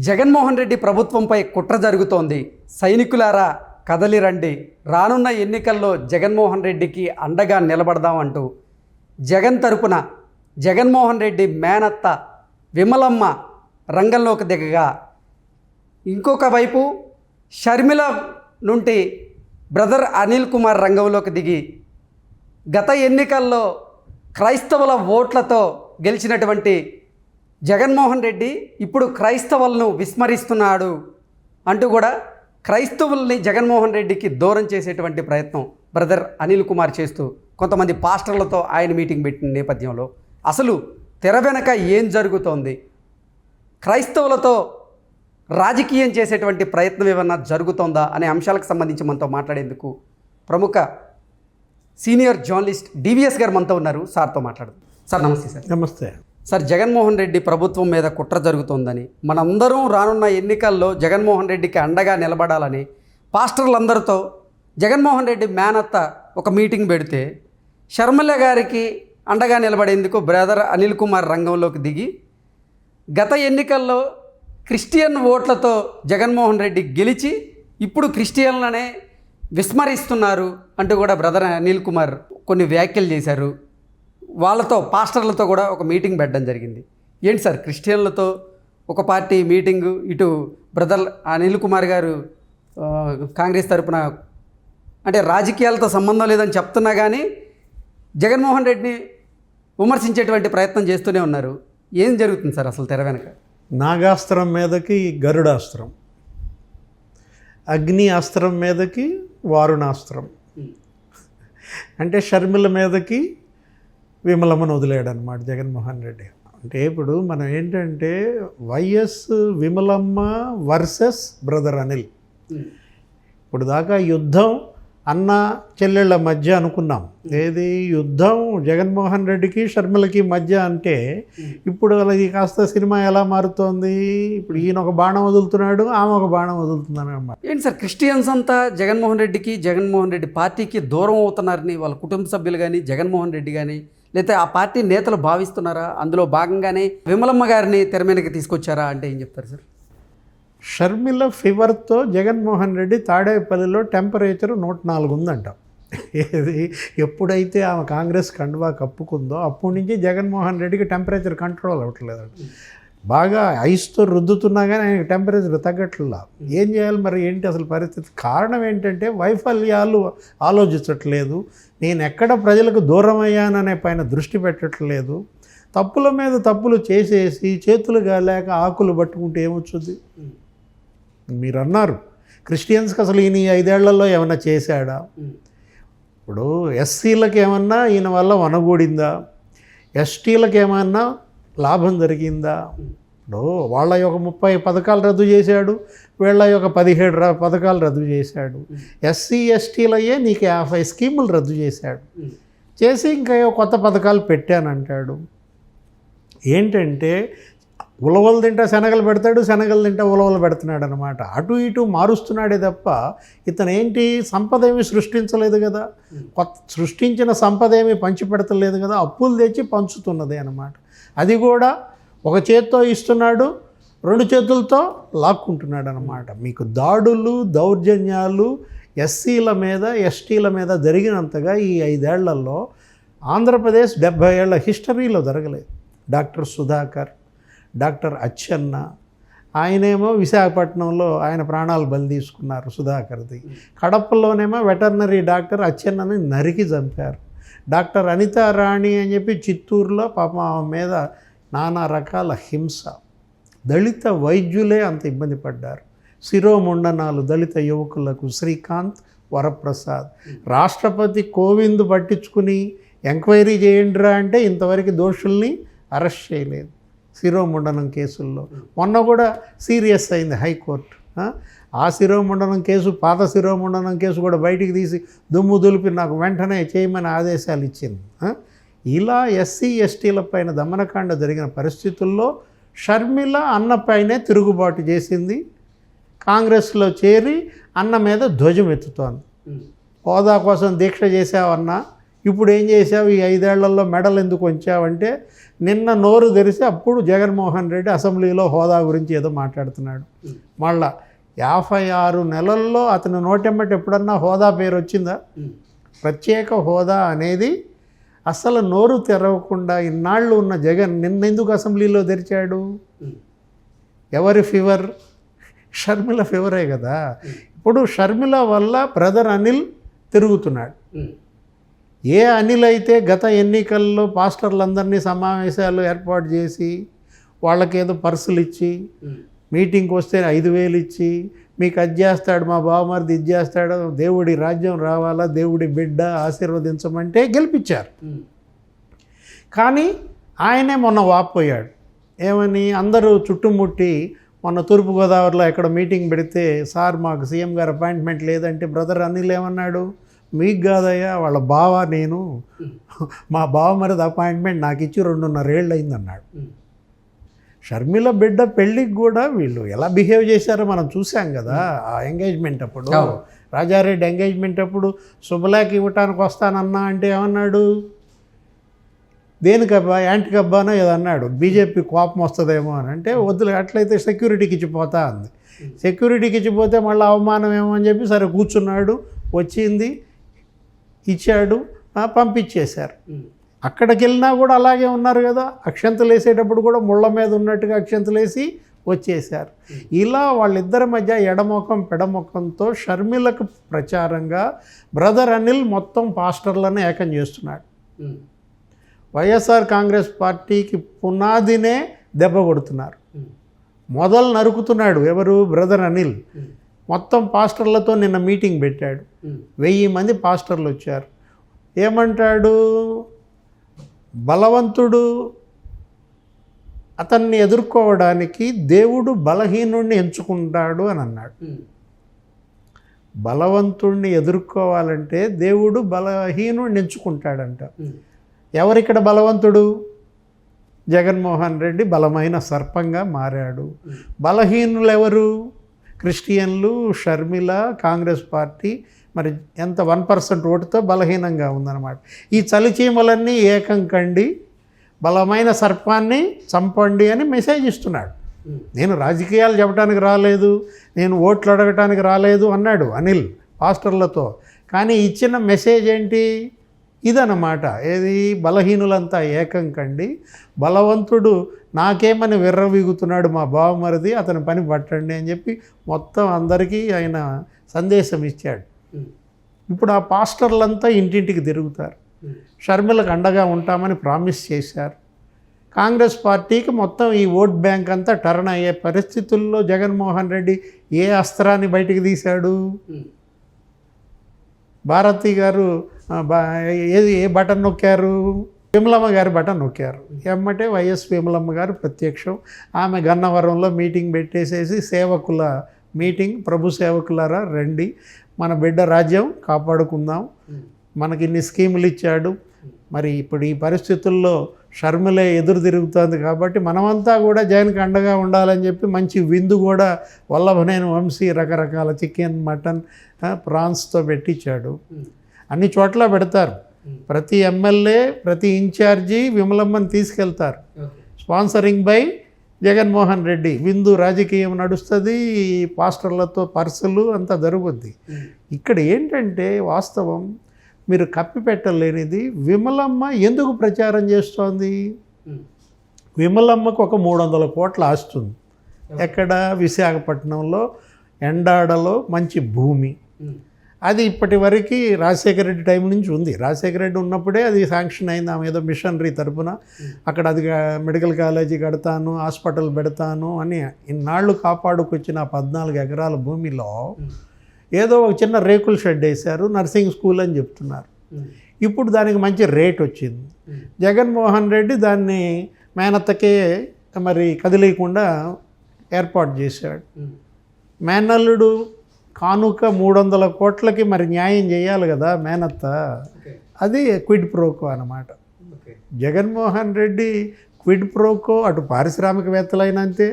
జగన్మోహన్ రెడ్డి ప్రభుత్వంపై కుట్ర జరుగుతోంది. సైనికులారా కదలి రండి, రానున్న ఎన్నికల్లో జగన్మోహన్ రెడ్డికి అండగా నిలబడదామంటూ జగన్ తరపున జగన్మోహన్ రెడ్డి మేనత్త విమలమ్మ రంగంలోకి దిగగా, ఇంకొక వైపు షర్మిల నుండి బ్రదర్ అనిల్ కుమార్ రంగంలోకి దిగి గత ఎన్నికల్లో క్రైస్తవుల ఓట్లతో గెలిచినటువంటి జగన్మోహన్ రెడ్డి ఇప్పుడు క్రైస్తవులను విస్మరిస్తున్నాడు అంటూ కూడా క్రైస్తవుల్ని జగన్మోహన్ రెడ్డికి దూరం చేసేటువంటి ప్రయత్నం బ్రదర్ అనిల్ కుమార్ చేస్తూ కొంతమంది పాస్టర్లతో ఆయన మీటింగ్ పెట్టిన నేపథ్యంలో అసలు తెర వెనక ఏం జరుగుతోంది, క్రైస్తవులతో రాజకీయం చేసేటువంటి ప్రయత్నం ఏమన్నా జరుగుతోందా అనే అంశాలకు సంబంధించి మనతో మాట్లాడేందుకు ప్రముఖ సీనియర్ జర్నలిస్ట్ డివిఎస్ గారు మనతో ఉన్నారు. సార్తో మాట్లాడదు. సార్ నమస్తే. సార్ నమస్తే. సార్, జగన్మోహన్ రెడ్డి ప్రభుత్వం మీద కుట్ర జరుగుతోందని, మనందరం రానున్న ఎన్నికల్లో జగన్మోహన్ రెడ్డికి అండగా నిలబడాలని పాస్టర్లందరితో జగన్మోహన్ రెడ్డి మేనత్త ఒక మీటింగ్ పెడితే షర్మిల గారికి అండగా నిలబడేందుకు బ్రదర్ అనిల్ కుమార్ రంగంలోకి దిగి గత ఎన్నికల్లో క్రిస్టియన్ ఓట్లతో జగన్మోహన్ రెడ్డి గెలిచి ఇప్పుడు క్రిస్టియన్లనే విస్మరిస్తున్నారు అంటూ కూడా బ్రదర్ అనిల్ కుమార్ కొన్ని వ్యాఖ్యలు చేశారు. వాళ్ళతో పాస్టర్లతో కూడా ఒక మీటింగ్ పెట్టడం జరిగింది. ఏంటి సార్, క్రిస్టియన్లతో ఒక పార్టీ మీటింగు, ఇటు బ్రదర్ అనిల్ కుమార్ గారు కాంగ్రెస్ తరపున అంటే రాజకీయాలతో సంబంధం లేదని చెప్తున్నా కానీ జగన్మోహన్ రెడ్డిని విమర్శించేటువంటి ప్రయత్నం చేస్తూనే ఉన్నారు. ఏం జరుగుతుంది సార్ అసలు తెర వెనక? నాగాస్త్రం మీదకి గరుడాస్త్రం, అగ్ని అస్త్రం మీదకి వారుణాస్త్రం, అంటే షర్మిల మీదకి విమలమ్మను వదిలేడు అనమాట జగన్మోహన్ రెడ్డి. అంటే ఇప్పుడు మనం ఏంటంటే YS Vimalamma versus brother Anil. ఇప్పుడు దాకా యుద్ధం అన్న చెల్లెళ్ళ మధ్య అనుకున్నాం. ఏది యుద్ధం జగన్మోహన్ రెడ్డికి షర్మిలకి మధ్య అంటే ఇప్పుడు వాళ్ళకి కాస్త సినిమా ఎలా మారుతోంది. ఇప్పుడు ఈయన ఒక బాణం వదులుతున్నాడు, ఆమె ఒక బాణం వదులుతుందని అన్నమాట. ఏంటి సార్, క్రిస్టియన్స్ అంతా జగన్మోహన్ రెడ్డికి జగన్మోహన్ రెడ్డి పార్టీకి దూరం అవుతున్నారని వాళ్ళ కుటుంబ సభ్యులు కానీ జగన్మోహన్ రెడ్డి కానీ లేకపోతే ఆ పార్టీ నేతలు భావిస్తున్నారా? అందులో భాగంగానే విమలమ్మ గారిని తెర మీదకి తీసుకొచ్చారా అంటే ఏం చెప్తారు సార్? షర్మిల ఫీవర్తో జగన్మోహన్ రెడ్డి తాడేపల్లిలో టెంపరేచర్ 104 ఉందంట. ఏది ఎప్పుడైతే ఆమె కాంగ్రెస్ కండువా కప్పుకుందో అప్పటి నుంచి జగన్మోహన్ రెడ్డికి టెంపరేచర్ కంట్రోల్ అవ్వట్లేదంట. బాగా ఐస్తో రుద్దుతున్నా కానీ ఆయనకి టెంపరేచర్ తగ్గట్లా. ఏం చేయాలి మరి, ఏంటి అసలు పరిస్థితి? కారణం ఏంటంటే వైఫల్యాలు ఆలోచించట్లేదు, నేను ఎక్కడ ప్రజలకు దూరం అయ్యాననే పైన దృష్టి పెట్టట్లేదు, తప్పుల మీద తప్పులు చేసేసి చేతులు గాలేక ఆకులు పట్టుకుంటే ఏమొచ్చుద్ది? మీరు అన్నారు క్రిస్టియన్స్కి అసలు ఈయన 5 ఏళ్లలో ఏమన్నా చేశాడా? ఇప్పుడు ఎస్సీలకు ఏమన్నా ఈయన వల్ల వనగూడిందా? ఎస్టీలకు ఏమన్నా లాభం జరిగిందా? ఇప్పుడు వాళ్ళ యొక్క 30 పథకాలు రద్దు చేశాడు, వీళ్ళ యొక్క 17 పథకాలు రద్దు చేశాడు. ఎస్సీ ఎస్టీలయ్యే నీకు 50 స్కీములు రద్దు చేశాడు. చేసి ఇంకా కొత్త పథకాలు పెట్టానంటాడు. ఏంటంటే ఉలవలు తింటా శనగలు పెడతాడు, శనగలు తింటా ఉలవలు పెడుతున్నాడు అనమాట. అటు ఇటు మారుస్తున్నాడే తప్ప ఇతను ఏంటి సంపద ఏమి సృష్టించలేదు కదా, కొత్త సృష్టించిన సంపద ఏమి పంచి పెడతలేదు కదా, అప్పులు తెచ్చి పంచుతున్నది అన్నమాట. అది కూడా ఒక చేత్తో ఇస్తున్నాడు, 2 చేతులతో లాక్కుంటున్నాడు అనమాట. మీకు దాడులు దౌర్జన్యాలు ఎస్సీల మీద ఎస్టీల మీద జరిగినంతగా ఈ 5 ఏళ్లలో ఆంధ్రప్రదేశ్ 70 ఏళ్ల హిస్టరీలో జరగలేదు. డాక్టర్ సుధాకర్, డాక్టర్ అచ్చెన్న, ఆయనేమో విశాఖపట్నంలో ఆయన ప్రాణాలు బలి తీసుకున్నారు సుధాకర్ది. కడపలోనేమో వెటర్నరీ డాక్టర్ అచ్చెన్నని నరికి చంపారు. డాక్టర్ అనితా రాణి అని చెప్పి చిత్తూరులో పాపం ఆమె మీద నానా రకాల హింస. దళిత వైద్యులే అంత ఇబ్బంది పడ్డారు. శిరోముండనాలు దళిత యువకులకు శ్రీకాంత్, వరప్రసాద్. రాష్ట్రపతి కోవింద్ పట్టించుకుని ఎంక్వైరీ చేయండిరా అంటే ఇంతవరకు దోషుల్ని అరెస్ట్ చేయలేదు శిరోముండనం కేసుల్లో. మొన్న కూడా సీరియస్ అయింది హైకోర్టు. ఆ శిరోముండనం కేసు, పాత శిరోముండనం కేసు కూడా బయటికి తీసి దుమ్ము దులిపి నాకు వెంటనే చేయమని ఆదేశాలు ఇచ్చింది. ఇలా ఎస్సీ ఎస్టీల పైన దమనకాండ జరిగిన పరిస్థితుల్లో షర్మిల అన్నపైనే తిరుగుబాటు చేసింది. కాంగ్రెస్లో చేరి అన్న మీద ధ్వజం ఎత్తుతోంది. హోదా కోసం దీక్ష చేసావన్నా ఇప్పుడు ఏం చేసావు, ఈ 5 ఏళ్లలో మెడల్ ఎందుకు ఉంచావంటే నిన్న నోరు తెరిచి అప్పుడు జగన్మోహన్ రెడ్డి అసెంబ్లీలో హోదా గురించి ఏదో మాట్లాడుతున్నాడు. మళ్ళా 56 నెలల్లో అతను నోటెమ్మటి ఎప్పుడన్నా హోదా పేరు వచ్చిందా? ప్రత్యేక హోదా అనేది అసలు నోరు తెరవకుండా ఇన్నాళ్ళు ఉన్న జగన్ నిన్నెందుకు అసెంబ్లీలో తెరిచాడు? ఎవరి ఫీవర్? షర్మిల ఫీవరే కదా. ఇప్పుడు షర్మిల వల్ల బ్రదర్ అనిల్ తిరుగుతున్నాడు. ఏ అనిల్ అయితే గత ఎన్నికల్లో పాస్టర్లందరినీ సమావేశాలు ఏర్పాటు చేసి వాళ్ళకేదో పర్సులు ఇచ్చి మీటింగ్కి వస్తే 5,000 ఇచ్చి మీకు అది చేస్తాడు, మా బావమరిది ఇది చేస్తాడు, దేవుడి రాజ్యం రావాలా, దేవుడి బిడ్డ ఆశీర్వదించమంటే గెలిపించారు. కానీ ఆయనే మొన్న వాపోయాడు. ఏమని? అందరూ చుట్టుముట్టి మొన్న తూర్పుగోదావరిలో ఎక్కడ మీటింగ్ పెడితే, సార్ మాకు సీఎం గారు అపాయింట్మెంట్ లేదంటే బ్రదర్ అనిల్ ఏమన్నాడు? మీకు కాదయ్యా, వాళ్ళ బావ, నేను మా బావమరిది అపాయింట్మెంట్ నాకు ఇచ్చి 2.5 ఏళ్ళు అయిందన్నాడు. షర్మిల బిడ్డ పెళ్ళికి కూడా వీళ్ళు ఎలా బిహేవ్ చేశారో మనం చూసాం కదా. ఆ ఎంగేజ్మెంట్ అప్పుడు, రాజారెడ్డి ఎంగేజ్మెంట్ అప్పుడు శుభలేఖ ఇవ్వటానికి వస్తానన్నా అంటే ఏమన్నాడు? దేనికబ్బా, యాంటికబ్బానో ఏదో అన్నాడు. బీజేపీ కోపం వస్తుందేమో అని అంటే, వద్దులే అట్లయితే సెక్యూరిటీకి ఇచ్చిపోతా అంది. సెక్యూరిటీకి ఇచ్చిపోతే మళ్ళీ అవమానం ఏమో అని చెప్పి సరే కూర్చున్నాడు. వచ్చింది, ఇచ్చాడు, పంపించేశారు. అక్కడికి వెళ్ళినా కూడా అలాగే ఉన్నారు కదా. అక్షంతలు వేసేటప్పుడు కూడా ముళ్ళ మీద ఉన్నట్టుగా అక్షంతలు వేసి వచ్చేశారు. ఇలా వాళ్ళిద్దరి మధ్య ఎడమొఖం పెడమొఖంతో షర్మిలకు ప్రచారంగా బ్రదర్ అనిల్ మొత్తం పాస్టర్లను ఏకం చేస్తున్నాడు. వైఎస్ఆర్ కాంగ్రెస్ పార్టీకి పునాదినే దెబ్బ కొడుతున్నారు. మొదలు నరుకుతున్నాడు ఎవరు? బ్రదర్ అనిల్. మొత్తం పాస్టర్లతో నిన్న మీటింగ్ పెట్టాడు. 1000 మంది పాస్టర్లు వచ్చారు. ఏమంటాడు? బలవంతుడు అతన్ని ఎదుర్కోవడానికి దేవుడు బలహీనుడిని ఎంచుకుంటాడు అని అన్నాడు. బలవంతుడిని ఎదుర్కోవాలంటే దేవుడు బలహీనుడిని ఎంచుకుంటాడంట. ఎవరిక్కడ బలవంతుడు? జగన్మోహన్ రెడ్డి బలమైన సర్పంగా మారాడు. బలహీనులు ఎవరు? క్రిస్టియన్లు, షర్మిల, కాంగ్రెస్ పార్టీ. మరి ఎంత 1% ఓటుతో బలహీనంగా ఉందన్నమాట. ఈ చలిచీమలన్నీ ఏకం కండి, బలమైన సర్పాన్ని చంపండి అని మెసేజ్ ఇస్తున్నాడు. నేను రాజకీయాలు చెప్పడానికి రాలేదు, నేను ఓట్లు అడగటానికి రాలేదు అన్నాడు అనిల్ పాస్టర్లతో. కానీ ఇచ్చిన మెసేజ్ ఏంటి? ఇదన్నమాట. ఏది? బలహీనులంతా ఏకం కండి, బలవంతుడు నాకేమని విర్రవీగుతున్నాడు మా బావమరిది, అతని పని పట్టండి అని చెప్పి మొత్తం అందరికీ ఆయన సందేశం ఇచ్చాడు. ఇప్పుడు ఆ పాస్టర్లంతా ఇంటింటికి తిరుగుతారు. షర్మిలకు అండగా ఉంటామని ప్రామిస్ చేశారు. కాంగ్రెస్ పార్టీకి మొత్తం ఈ ఓట్ బ్యాంక్ అంతా టర్న్ అయ్యే పరిస్థితుల్లో జగన్మోహన్ రెడ్డి ఏ అస్త్రాన్ని బయటికి తీశాడు? భారతి గారు ఏ బటన్ నొక్కారు? విమలమ్మ గారి బటన్ నొక్కారు. ఎమ్మటే వైఎస్ విమలమ్మ గారు ప్రత్యక్షం. ఆమె గన్నవరంలో మీటింగ్ పెట్టేసేసి సేవకుల మీటింగ్, ప్రభు సేవకులారా రండి, మన బిడ్డ రాజ్యం కాపాడుకుందాం, మనకి ఇన్ని స్కీములు ఇచ్చాడు. మరి ఇప్పుడు ఈ పరిస్థితుల్లో షర్మిలే ఎదురు తిరుగుతుంది కాబట్టి మనమంతా కూడా జగన్కి అండగా ఉండాలని చెప్పి మంచి విందు కూడా వల్లభనేని వంశీ రకరకాల చికెన్, మటన్, ప్రాన్స్తో పెట్టించాడు. అన్ని చోట్ల పెడతారు. ప్రతి ఎమ్మెల్యే, ప్రతి ఇన్ఛార్జి విమలమ్మని తీసుకెళ్తారు. Sponsoring by Jaganmohan Reddy. విందు రాజకీయం నడుస్తుంది, పాస్టర్లతో పర్సులు అంతా జరుగుద్ది. ఇక్కడ ఏంటంటే వాస్తవం మీరు కప్పిపెట్టలేనిది, విమలమ్మ ఎందుకు ప్రచారం చేస్తోంది? విమలమ్మకు ఒక 300 కోట్ల ఆస్తుంది. ఎక్కడ? విశాఖపట్నంలో ఎండాడలో మంచి భూమి. అది ఇప్పటి వరకు రాజశేఖర రెడ్డి టైం నుంచి ఉంది. రాజశేఖర రెడ్డి ఉన్నప్పుడే అది శాంక్షన్ అయింది. ఆమె ఏదో మిషనరీ తరపున అక్కడ అది మెడికల్ కాలేజీ కడతాను, హాస్పిటల్ పెడతాను అని ఇన్నాళ్ళు కాపాడుకొచ్చిన 14 ఎకరాల భూమిలో ఏదో ఒక చిన్న రేకుల షెడ్ వేశారు, నర్సింగ్ స్కూల్ అని చెప్తున్నారు. ఇప్పుడు దానికి మంచి రేట్ వచ్చింది. జగన్మోహన్ రెడ్డి దాన్ని మేనత్తకే మరి కదిలేయకుండా ఏర్పాటు చేశాడు. మేనల్లుడు కానుక 300 కోట్లకి మరి న్యాయం చేయాలి కదా మేనత్త. అది క్విడ్ ప్రోకో అన్నమాట. జగన్మోహన్ రెడ్డి క్విడ్ ప్రోకో అటు పారిశ్రామికవేత్తలైనా అంతే,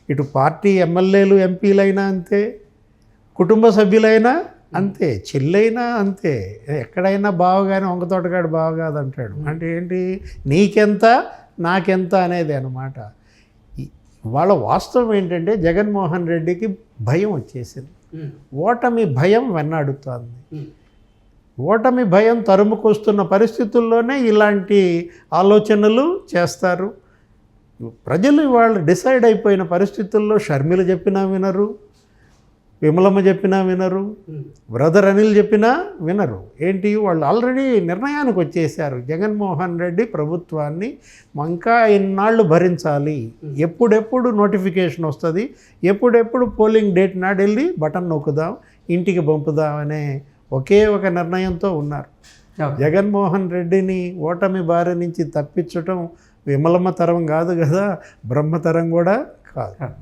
ఇటు పార్టీ ఎమ్మెల్యేలు ఎంపీలైనా అంతే, కుటుంబ సభ్యులైనా అంతే, చెల్లైనా అంతే, ఎక్కడైనా బావగానే వంగతోటగాడు బావ కాదు అంటాడు. అంటే ఏంటి, నీకెంత నాకెంత అనేది అనమాట. వాళ్ళ వాస్తవం ఏంటంటే జగన్మోహన్ రెడ్డికి భయం వచ్చేసింది, ఓటమి భయం వెన్నాడుతోంది. ఓటమి భయం తరుముకొస్తున్న పరిస్థితుల్లోనే ఇలాంటి ఆలోచనలు చేస్తారు. ప్రజలు వాళ్ళు డిసైడ్ అయిపోయిన పరిస్థితుల్లో షర్మిల చెప్పినా వినరు, విమలమ్మ చెప్పినా వినరు, బ్రదర్ అనిల్ చెప్పినా వినరు. ఏంటి, వాళ్ళు ఆల్రెడీ నిర్ణయానికి వచ్చేసారు, జగన్మోహన్ రెడ్డి ప్రభుత్వాన్ని ఇంకా ఎన్నాళ్ళు భరించాలి, ఎప్పుడెప్పుడు నోటిఫికేషన్ వస్తుంది, ఎప్పుడెప్పుడు పోలింగ్ డేట్ నాడు వెళ్ళి బటన్ నొక్కుదాం, ఇంటికి పంపుదాం అనే ఒకే ఒక నిర్ణయంతో ఉన్నారు. జగన్మోహన్ రెడ్డిని ఓటమి బారి నుంచి తప్పించటం విమలమ్మ తరం కాదు కదా, బ్రహ్మతరం కూడా కాదు.